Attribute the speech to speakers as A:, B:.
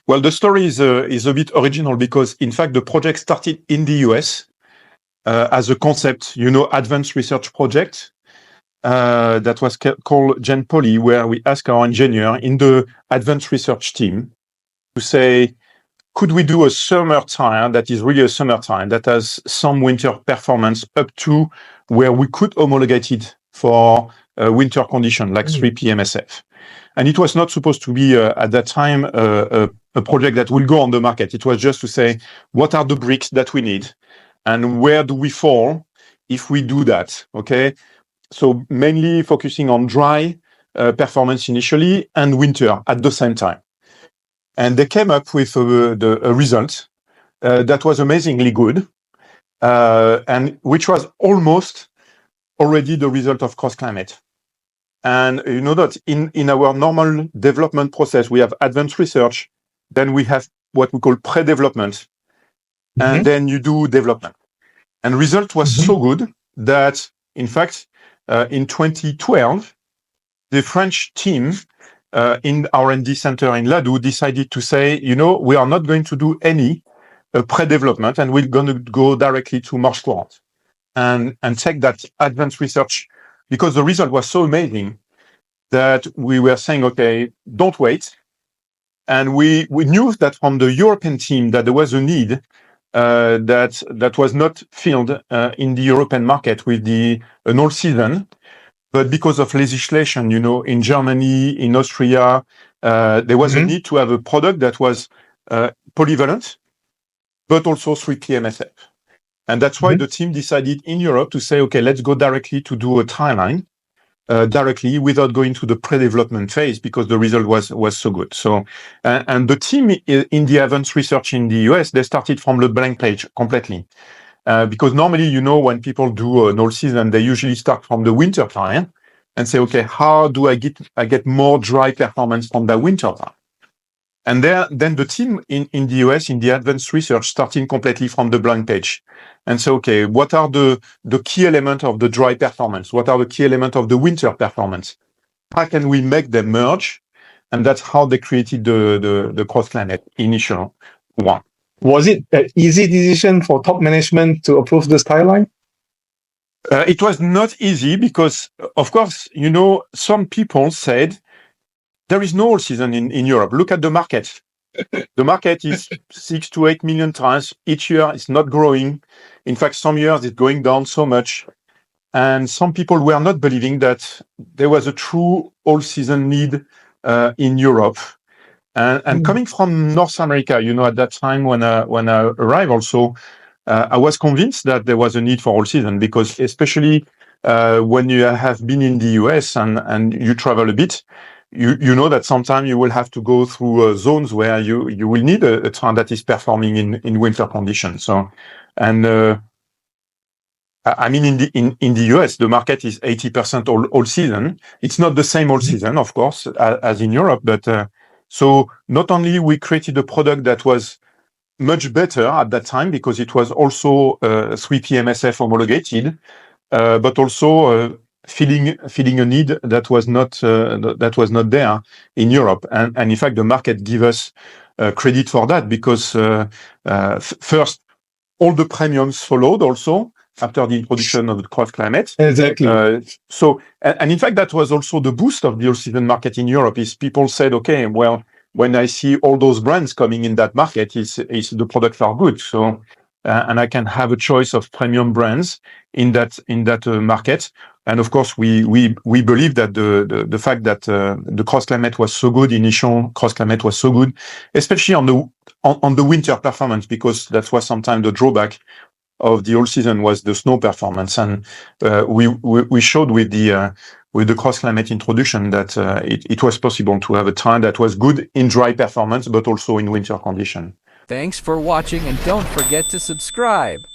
A: Well, the story is a bit original because, in fact, the project started in the US as a concept, advanced research project that was called Gen Poly, where we ask our engineer in the advanced research team to say, could we do a summer tire that is really a summer tire that has some winter performance up to where we could homologate it for winter condition like 3 PMSF? And it was not supposed to be at that time a project that will go on the market. It was just to say, what are the bricks that we need and where do we fall if we do that? Okay. So mainly focusing on dry performance initially and winter at the same time. And they came up with a result that was amazingly good, and which was almost already the result of CrossClimate. And you know that in our normal development process, we have advanced research, then we have what we call pre-development, and then you do development. And result was so good that, in fact, in 2012, the French team in R&D center in Ladoux decided to say, we are not going to do any pre-development, and we're going to go directly to marche courante and take that advanced research, because the result was so amazing that we were saying, okay, don't wait. And we knew that from the European team that there was a need that was not filled in the European market with an all season. But because of legislation, in Germany, in Austria, there was a need to have a product that was polyvalent, but also 3 PMSF. And that's why the team decided in Europe to say, okay, let's go directly to do a tire line directly without going to the pre-development phase, because the result was so good. So, and the team in the advanced research in the US, they started from the blank page completely. Because normally, when people do an all season, they usually start from the winter tire and say, okay, how do I get more dry performance from the winter tire? And then the team in the US, in the advanced research, starting completely from the blank page. And so, okay, what are the key elements of the dry performance? What are the key elements of the winter performance? How can we make them merge? And that's how they created the CrossClimate initial one.
B: Was it an easy decision for top management to approve this tire line?
A: It was not easy because, of course, some people said, there is no all season in Europe. Look at the market. The market is 6 to 8 million tires each year. It's not growing. In fact, some years it's going down so much. And some people were not believing that there was a true all season need in Europe. And coming from North America, at that time when I arrived also, I was convinced that there was a need for all season, because especially when you have been in the US and you travel a bit, you know that sometimes you will have to go through zones where you will need a tire that is performing in winter conditions. So, and I mean, in the US, the market is 80% all season. It's not the same all season, of course, as in Europe, but so not only we created a product that was much better at that time because it was also 3 PMSF homologated, but also filling a need that was not there in Europe. And in fact, the market give us credit for that, because first, all the premiums followed also after the introduction of the CrossClimate.
B: Exactly.
A: So, and in fact, that was also the boost of the all-season market in Europe. Is people said, okay, well, when I see all those brands coming in that market, is the products are good. So, and I can have a choice of premium brands in that market. And of course, we believe that the fact that the CrossClimate was so good, initial CrossClimate was so good, especially on the winter performance, because that was sometimes the drawback of the all season was the snow performance. And we showed with the CrossClimate introduction that it was possible to have a tire that was good in dry performance, but also in winter condition.
C: Thanks for watching, and don't forget to subscribe.